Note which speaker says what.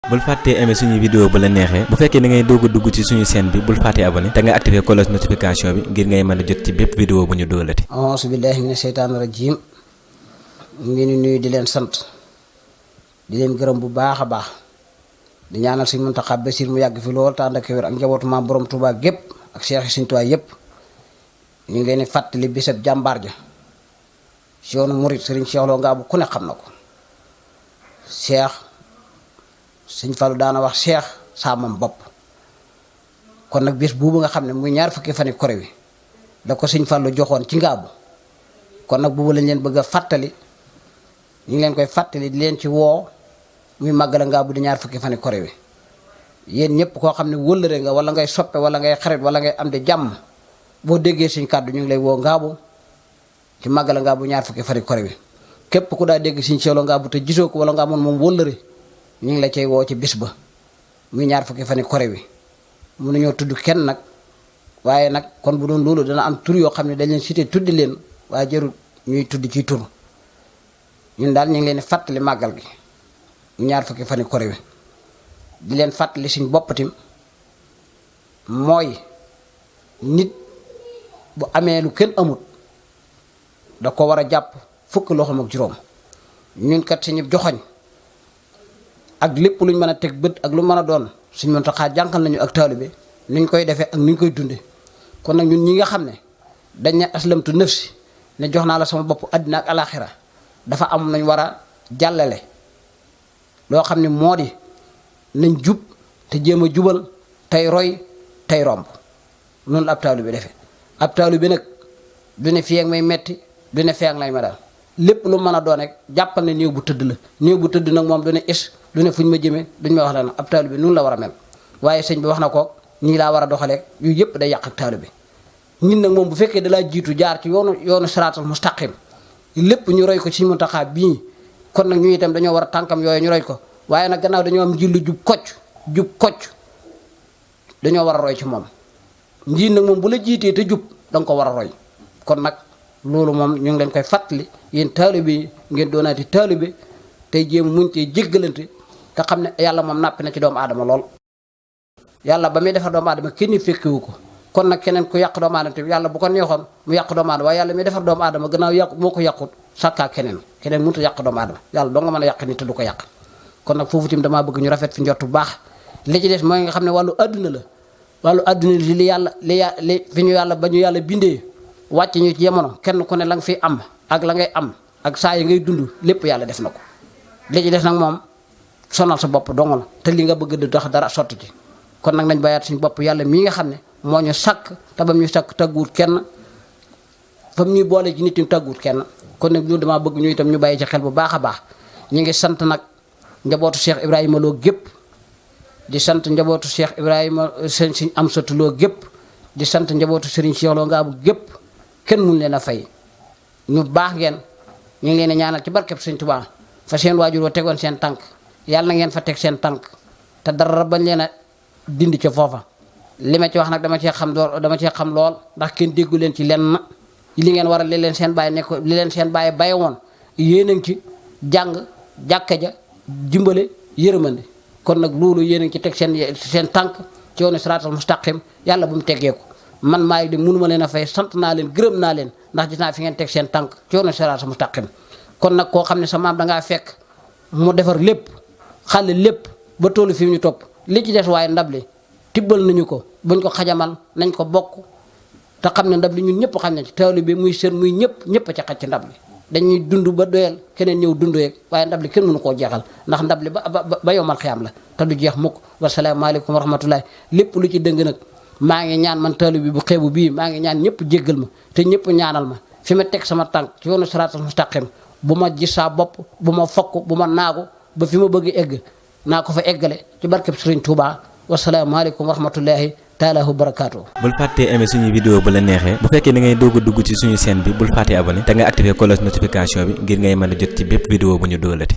Speaker 1: bul fàttee aimer suñu vidéo bu la neexee bu fekkee da ngay doog a dugg ci suñu chaîne bi bul fàttee abonné te nga activer cloche notification bi ngir ngay mën a jot ci bépp vidéo bu ñu doolati.
Speaker 2: auzu billahi mina sheytaani rajim ñu ngi nuyu di leen sant di leen gërëm bu baax a baax di ñaanal Sëriñ Muntaxa Basiir mu yàgg fi lool te ànd ak wér ak njabootu maam borom Touba gépp ak Cheikh yi Sëriñ Touba yépp ñu ngi leen di fàttali bisab jàmbaar ja ci yoonu murit Sëriñ Cheikh Lo Ngabou ku ne xam na ko Cheikh Sëriñ Fallu daana wax Cheikh saa mam bopp kon nag bis buubu nga xam ne muy ñaar fukki fani kore wi da ko Sëriñ Fallu joxoon ci Ngabou kon nag buubu lañ leen bëgg a fàttali ñu ngi leen koy fàttali di leen ci woo muy màggal Ngabou di ñaar fukki fani kore wi yéen ñëpp koo xam ne wëllëre nga wala ngay soppe wala ngay xarit wala ngay am di jàmm boo déggee suñ kàddu ñu ngi lay woo Ngabou ci màggal Ngabou ñaar fukki fani kore wi képp ku daa dégg Sëriñ Cheikh Lo Ngabou te gisoo ko wala nga amoon moom wëllëre ñu ngi la cay woo ci bis ba muy ñaar fukki fani kore wi mënuñoo tudd kenn nag waaye nag kon bu doon loolu dana am tur yoo xam ne dañ leen cité tuddi leen waaye jarul ñuy tudd ci tur ñun daal ñu ngi leen di fàttali màggal gi ñaar fukki fani kore wi di leen fàttali suñ boppatim mooy nit bu amee lu kenn amut da ko war a jàpp fukk loxoom ak juróom ñun kat suñu joxoñ ak lépp luñ mën a teg bët ak lu mën a doon Sëriñ Muntaxa jànqal nañu ak taalibe ni ñu koy defee ak ni ñu koy dunde kon nag ñun ñi nga xam ne dañ ne aslamtu nafsi ne jox naa la sama bopp àddina ak alaxira dafa am nañ war a jàllale loo xam ne moo di nañ jub te jéem a jubal tey roy tey romb noonu la ab taalibe defee ab taalibe nag du ne fii ak may metti du ne fii ak lay ma daal lépp lu mën a doon rek jàppal ne néew bu tëdd la néew bu tëdd nag moom du ne is du ne fu ñu ma jëmee duñ ma wax la nag ab taalibe noonu la war a mel waaye sëñ bi wax na ko nii laa war a doxaleeg yu yëpp day yàq ak taalibe ñun nag moom bu fekkee dalaa jiitu jaar ci yoonu siraatal mustaqim lépp ñu roy ko ci Muntaxa bii kon nag ñu itam dañoo war a tànkam yooyu ñu roy ko waaye nag gannaaw dañoo am njillu jub kocc dañoo war a roy ci moom njiit nag moom bu la jiitee te jub danga ko war a roy kon nag loolu moom ñu ngi leen koy fàttali yéen taalibe yi ngeen doonaati taalibe tey jéem muñ tey jéggalante te xam ne yàlla moom nàppi na ci doomu aadama lool yàlla ba muy defar doomu aadama kenn fekkewu ko kon nag keneen ku yàq doomu aadama te yàlla bu ko neexoon mu yàq doomu aadama waaye yàlla muy defar doomu aadama gannaaw yàqu moo ko yàqut sàkkaa keneen mënut a yàq doomu aadama yàlla doo nga mën a yàq nit te du ko yàq kon nag foofu tim damaa bëgg ñu rafet fi njort bu baax li ci des mooy nga xam ne wàllu adduna la wàllu adduna li yàlla li fi ñu yàlla ba ñu yàlla bindee wàcc ñu ci jamono kenn ku ne la nga fi am ak la ngay am ak saa yi ngay dund lépp yàlla def na ko li ci des nag moom sonal sa bopp dong la te li nga bëgg du tax dara sotti ci kon nag nañ bàyyaat suñu bopp yàlla mii nga xam ne moo ñu sàkk te bam ñu sàkk tàgguwut kenn fam ñuy boole ci nit ñi tàgguwut kenn kon nag ñun damaa bëgg ñu itam ñu bàyyi ci xel bu baax a baax ñu ngi sant nag njabootu Cheikh Ibrahima Lo gépp di sant njabootu Cheikh Ibrahima sëñ Amsatu Lo gépp di sant njabootu Sëriñ Cheikh Lo Ngabou gépp kenn mun leen a fay ñu baax ngeen ñu ngi leen a ñaanal ci barkeb Sëriñ Tuubaa fa seen waajur wa tegoon seen tànk yàlla na ngeen fa teg seen tànk te dara bañ leen a dindi ca foofa li ma ci wax nag dama cee xam lool ndax kenn déggu leen ci lenn li ngeen war a li leen seen bàyyi nekk li leen seen bàyyi baye woon yéen a ngi ci jàng jàkka ja dimbale yërëmande kon nag loolu yéen a ngi ci teg seen tànk ci yoonu siraatal mustaqim yàlla bu mu teggee ko man maa ngi de mënuma leen a fay sant naa leen gërëm naa leen ndax gis naa fi ngeen teg seen tànk ci yoonu siraatal mustaqim kon nag koo xam ne sa maam dangaa fekk mu defar lépp xale lépp ba tollu fi ñu topp li ci des waaye ndab li tibbal nañu ko buñ ko xajamal nañ ko bokk te xam ne ndab li ñun ñëpp xam ne ci taalibe bi muy seen muy ñëpp a ca xaj ci ndab li dañuy dund ba doyal keneen ñëw dund yeeg waaye ndab li kenn mënu koo jeexal ndax ndab li ba yomal xiyaam la te du jeex mukk wasalaamaaleykum wa rahmatullahi lépp lu ci dëng nag maa ngi ñaan man taalibe bi bu xeebu bii maa ngi ñaan ñëpp jéggal ma te ñëpp ñaanal ma fi ma teg sama tànk ci yoonu siraatal mustaqim bu ma gis saa bopp bu ma fokk bu ma naagu ba fi ma bëgg egg naa ko fa eggale ci barkeb Sëriñ Tuubaa wasalaamaaleykum wa rahmatullahi taala wa barakaatu.
Speaker 1: bul fàttee aimer suñu vidéo bu la neexee bu fekkee da ngay doog a dugg ci suñu chaîne bi bul fàttee abonné te nga activer cloche notification bi ngir ngay mën a jot ci bépp vidéo bu ñu doolati.